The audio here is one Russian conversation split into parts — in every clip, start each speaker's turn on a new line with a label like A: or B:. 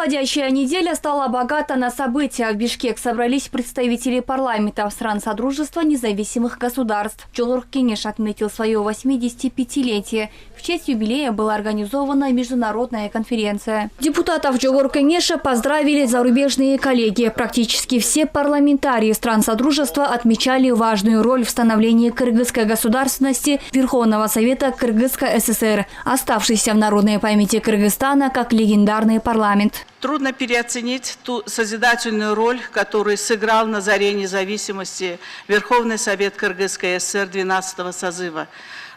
A: Уходящая неделя стала богата на события. В Бишкек собрались представители парламентов стран Содружества независимых государств. Джогорку Кенеш отметил свое 85-летие. В честь юбилея была организована международная конференция. Депутатов Джогорку Кенеша поздравили зарубежные коллеги. Практически все парламентарии стран Содружества отмечали важную роль в становлении кыргызской государственности Верховного Совета Кыргызской ССР, оставшийся в народной памяти Кыргызстана как легендарный парламент.
B: Трудно переоценить ту созидательную роль, которую сыграл на заре независимости Верховный Совет Кыргызской ССР 12-го созыва,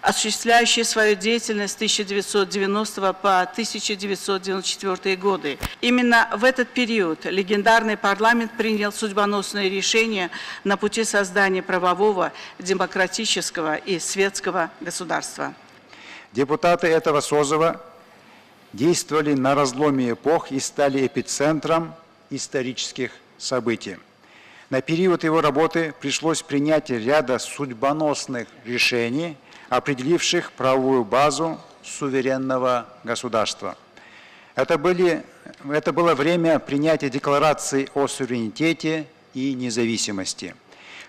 B: осуществляющий свою деятельность с 1990 по 1994 годы. Именно в этот период легендарный парламент принял судьбоносное решение на пути создания правового, демократического и светского государства.
C: Депутаты этого созыва действовали на разломе эпох и стали эпицентром исторических событий. На период его работы пришлось принять ряда судьбоносных решений, определивших правовую базу суверенного государства. Это было время принятия декларации о суверенитете и независимости.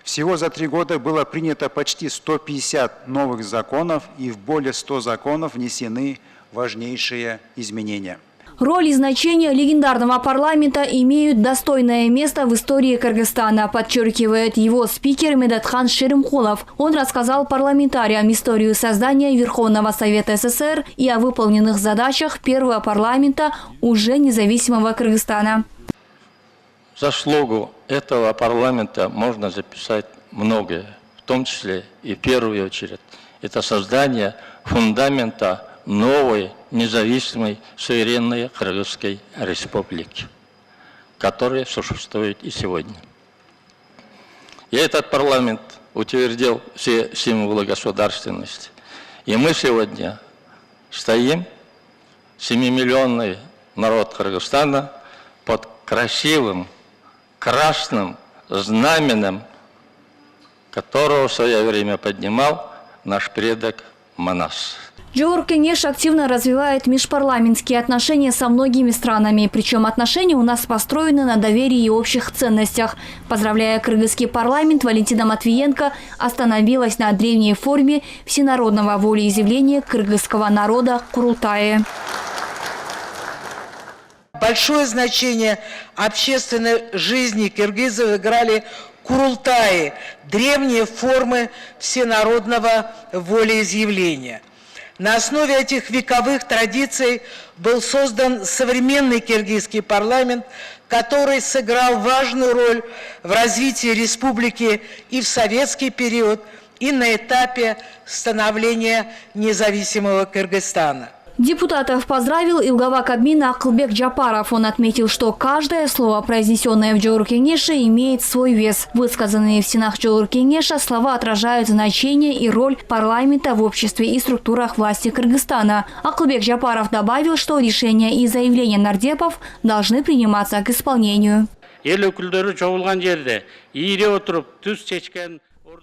C: Всего за 3 года было принято почти 150 новых законов, и в более 100 законов внесены важнейшие изменения.
A: Роль и значение легендарного парламента имеют достойное место в истории Кыргызстана, подчеркивает его спикер Медатхан Шеримкулов. Он рассказал парламентариям историю создания Верховного Совета СССР и о выполненных задачах первого парламента уже независимого Кыргызстана.
D: Заслугу этого парламента можно записать многое, в том числе и в первую очередь это создание фундамента новой независимой суверенной Кыргызской республики, которая существует и сегодня. И этот парламент утвердил все символы государственности. И мы сегодня стоим, 7-миллионный народ Кыргызстана, под красивым красным знаменем, которого в свое время поднимал наш предок Манас.
A: Джогорку Кенеш активно развивает межпарламентские отношения со многими странами. Причем отношения у нас построены на доверии и общих ценностях. Поздравляя кыргызский парламент, Валентина Матвиенко остановилась на древней форме всенародного волеизъявления кыргызского народа Курултае.
E: Большое значение общественной жизни киргизов играли Курултаи, древние формы всенародного волеизъявления. На основе этих вековых традиций был создан современный киргизский парламент, который сыграл важную роль в развитии республики и в советский период, и на этапе становления независимого Кыргызстана.
A: Депутатов поздравил и глава Кабмина Акылбек Джапаров. Он отметил, что каждое слово, произнесенное в Джогорку Кенеше, имеет свой вес. Высказанные в стенах Джогорку Кенеша слова отражают значение и роль парламента в обществе и структурах власти Кыргызстана. Акылбек Джапаров добавил, что решения и заявления нардепов должны приниматься к исполнению.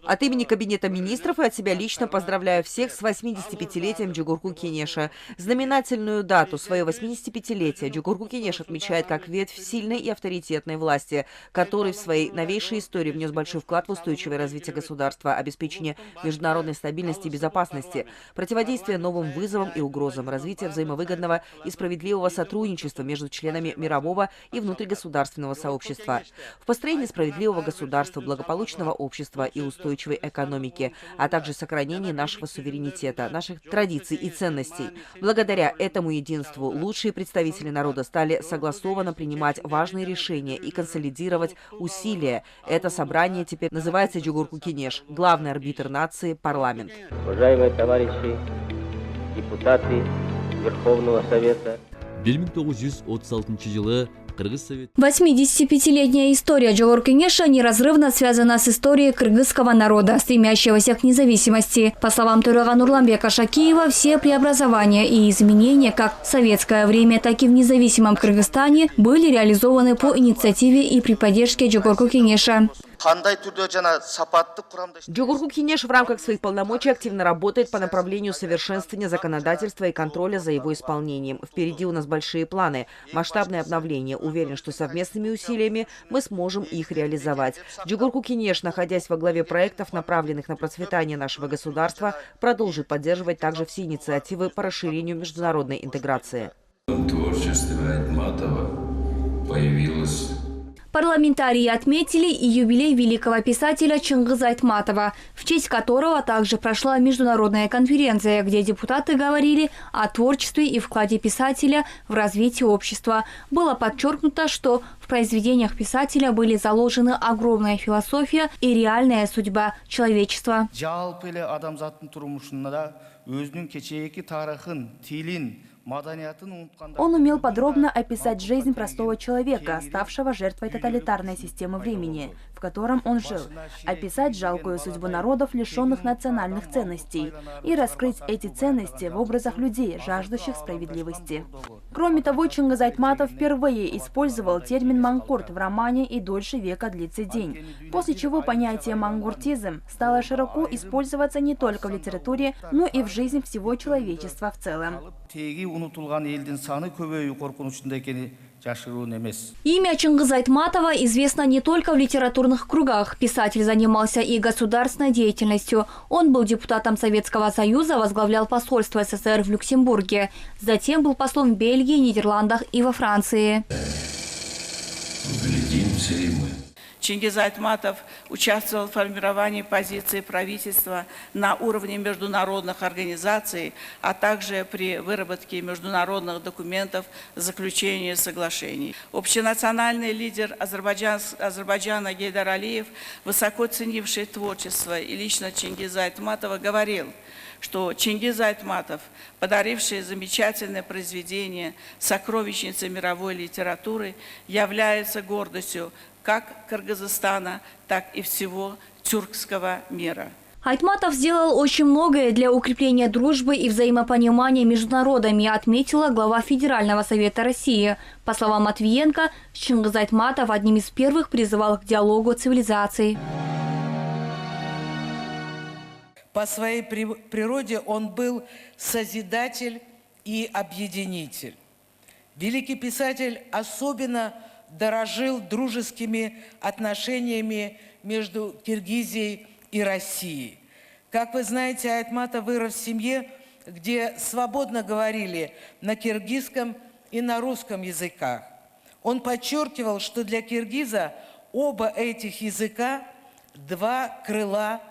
F: От имени Кабинета министров и от себя лично поздравляю всех с 85-летием Джогорку Кенеша. Знаменательную дату, свое 85-летие, Джогорку Кенеш отмечает как ветвь сильной и авторитетной власти, который в своей новейшей истории внес большой вклад в устойчивое развитие государства, обеспечение международной стабильности и безопасности, противодействие новым вызовам и угрозам, развитие взаимовыгодного и справедливого сотрудничества между членами мирового и внутригосударственного сообщества, в построении справедливого государства, благополучного общества и устойчивой экономики, а также сохранение нашего суверенитета, наших традиций и ценностей. Благодаря этому единству лучшие представители народа стали согласованно принимать важные решения и консолидировать усилия. Это собрание теперь называется Джогорку Кенеш, главный арбитр нации, парламент.
G: Уважаемые товарищи, депутаты Верховного Совета.
H: 1936 жылы
A: 85-летняя история Джогорку Кенеша неразрывно связана с историей кыргызского народа, стремящегося к независимости. По словам Төрага Нурламбека Шакиева, все преобразования и изменения как в советское время, так и в независимом Кыргызстане были реализованы по инициативе и при поддержке Джогорку Кенеша.
F: Джугурку Кенеш в рамках своих полномочий активно работает по направлению совершенствования законодательства и контроля за его исполнением. Впереди у нас большие планы, масштабное обновление. Уверен, что совместными усилиями мы сможем их реализовать. Джугурку Кенеш, находясь во главе проектов, направленных на процветание нашего государства, продолжит поддерживать также все инициативы по расширению международной интеграции.
I: Творчество Айтматова появилось.
A: Парламентарии отметили и юбилей великого писателя Чингиза Айтматова, в честь которого также прошла международная конференция, где депутаты говорили о творчестве и вкладе писателя в развитие общества. Было подчеркнуто, что в произведениях писателя были заложены огромная философия и реальная судьба человечества.
J: Он умел подробно описать жизнь простого человека, ставшего жертвой тоталитарной системы времени, в котором он жил, описать жалкую судьбу народов, лишенных национальных ценностей, и раскрыть эти ценности в образах людей, жаждущих справедливости. Кроме того, Чингиз Айтматов впервые использовал термин «мангурт» в романе «И дольше века длится день», после чего понятие «мангуртизм» стало широко использоваться не только в литературе, но и в жизни всего человечества в целом.
A: Имя Чингиза Айтматова известно не только в литературных кругах. Писатель занимался и государственной деятельностью. Он был депутатом Советского Союза, возглавлял посольство СССР в Люксембурге. Затем был послом в Бельгии, Нидерландах и во Франции.
B: Чингиз Айтматов участвовал в формировании позиции правительства на уровне международных организаций, а также при выработке международных документов заключения соглашений. Общенациональный лидер Азербайджана Гейдар Алиев, высоко ценивший творчество и лично Чингиза Айтматова, говорил, что Чингиз Айтматов, подаривший замечательное произведение «Сокровищница мировой литературы», является гордостью как Кыргызстана, так и всего тюркского мира.
A: Айтматов сделал очень многое для укрепления дружбы и взаимопонимания между народами, отметила глава Федерального совета России. По словам Матвиенко, Чингиз Айтматов одним из первых призывал к диалогу цивилизаций.
E: По своей природе он был созидатель и объединитель. Великий писатель особенно дорожил дружескими отношениями между Киргизией и Россией. Как вы знаете, Айтматов вырос в семье, где свободно говорили на киргизском и на русском языках. Он подчеркивал, что для киргиза оба этих языка – два крыла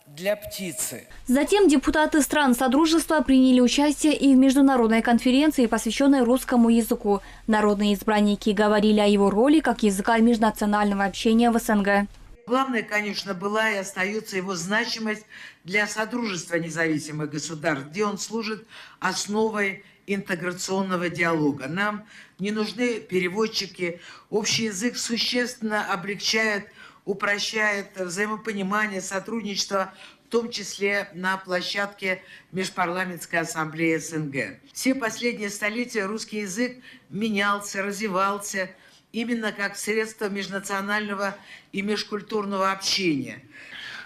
E: для птицы.
A: Затем депутаты стран Содружества приняли участие и в международной конференции, посвященной русскому языку. Народные избранники говорили о его роли как языка межнационального общения в СНГ.
E: Главное, конечно, была и остается его значимость для Содружества независимых государств, где он служит основой интеграционного диалога. Нам не нужны переводчики. Общий язык существенно облегчает, упрощает взаимопонимание, сотрудничество, в том числе на площадке Межпарламентской ассамблеи СНГ. Все последние столетия русский язык менялся, развивался именно как средство межнационального и межкультурного общения.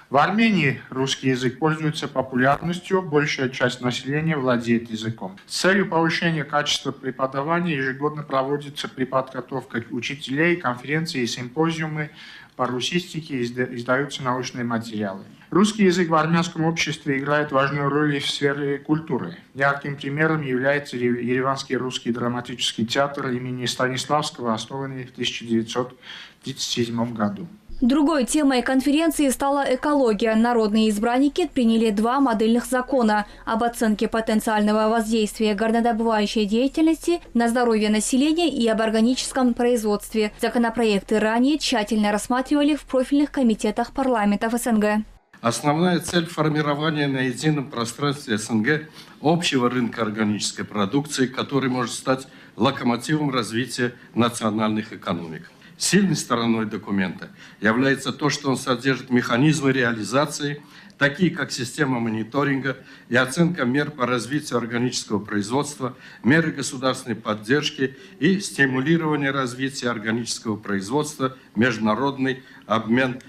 K: В Армении русский язык пользуется популярностью, большая часть населения владеет языком. С целью повышения качества преподавания ежегодно проводится преподготовка учителей, конференции и симпозиумы по русистике, издаются научные материалы. Русский язык в армянском обществе играет важную роль и в сфере культуры. Ярким примером является Ереванский русский драматический театр имени Станиславского, основанный в 1937 году.
A: Другой темой конференции стала экология. Народные избранники приняли 2 модельных закона об оценке потенциального воздействия горнодобывающей деятельности на здоровье населения и об органическом производстве. Законопроекты ранее тщательно рассматривали в профильных комитетах парламентов СНГ.
L: Основная цель формирования на едином пространстве СНГ общего рынка органической продукции, который может стать локомотивом развития национальных экономик. Сильной стороной документа является то, что он содержит механизмы реализации, такие как система мониторинга и оценка мер по развитию органического производства, меры государственной поддержки и стимулирование развития органического производства, международный обмен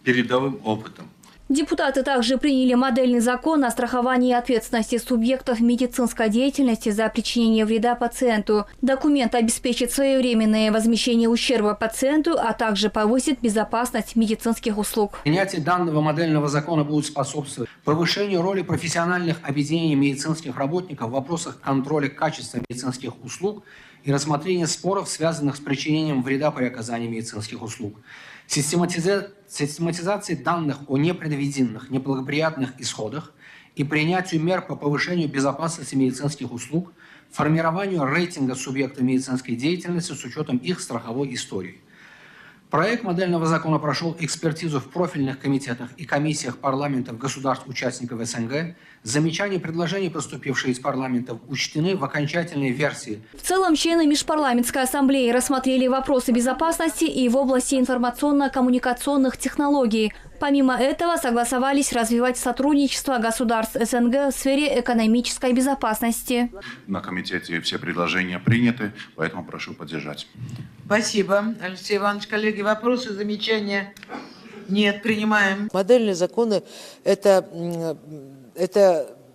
L: передовым опытом.
A: Депутаты также приняли модельный закон о страховании ответственности субъектов медицинской деятельности за причинение вреда пациенту. Документ обеспечит своевременное возмещение ущерба пациенту, а также повысит безопасность медицинских услуг.
M: Принятие данного модельного закона будет способствовать повышению роли профессиональных объединений медицинских работников в вопросах контроля качества медицинских услуг и рассмотрения споров, связанных с причинением вреда при оказании медицинских услуг. Систематизации данных о непредвиденных, неблагоприятных исходах и принятию мер по повышению безопасности медицинских услуг, формированию рейтинга субъекта медицинской деятельности с учетом их страховой истории. Проект модельного закона прошел экспертизу в профильных комитетах и комиссиях парламентов государств-участников СНГ. Замечания и предложения, поступившие из парламентов, учтены в окончательной версии.
A: В целом, члены Межпарламентской ассамблеи рассмотрели вопросы безопасности и в области информационно-коммуникационных технологий. Помимо этого, согласовались развивать сотрудничество государств СНГ в сфере экономической безопасности.
N: На комитете все предложения приняты, поэтому прошу поддержать.
E: Спасибо, Алексей Иванович. Коллеги, вопросы, замечания? Нет, принимаем.
O: Модельные законы – это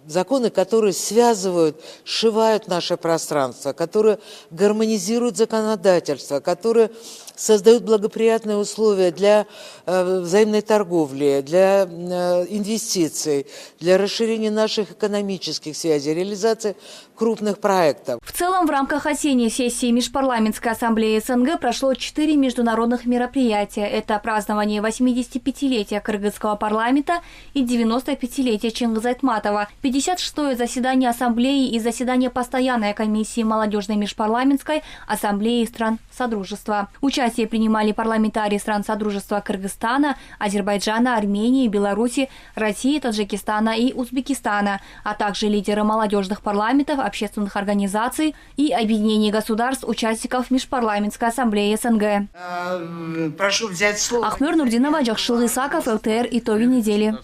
O: законы, которые связывают, сшивают наше пространство, которые гармонизируют законодательство, которые создают благоприятные условия для взаимной торговли, для инвестиций, для расширения наших экономических связей, реализации крупных проектов.
A: В целом, в рамках осенней сессии Межпарламентской ассамблеи СНГ прошло 4 международных мероприятия. Это празднование 85-летия Кыргызского парламента и 95-летия Чингиза Айтматова, 56-е заседание ассамблеи и заседание постоянной комиссии молодежной межпарламентской ассамблеи стран Содружества. Участие принимали парламентарии стран Содружества Кыргызстана, Азербайджана, Армении, Беларуси, России, Таджикистана и Узбекистана, а также лидеры молодежных парламентов, общественных организаций и объединений государств-участников Межпарламентской ассамблеи СНГ.
E: Прошу взять слово.
A: Ахмер Нурдинова, Джахшил Исаков, ЛТР. Итоги недели.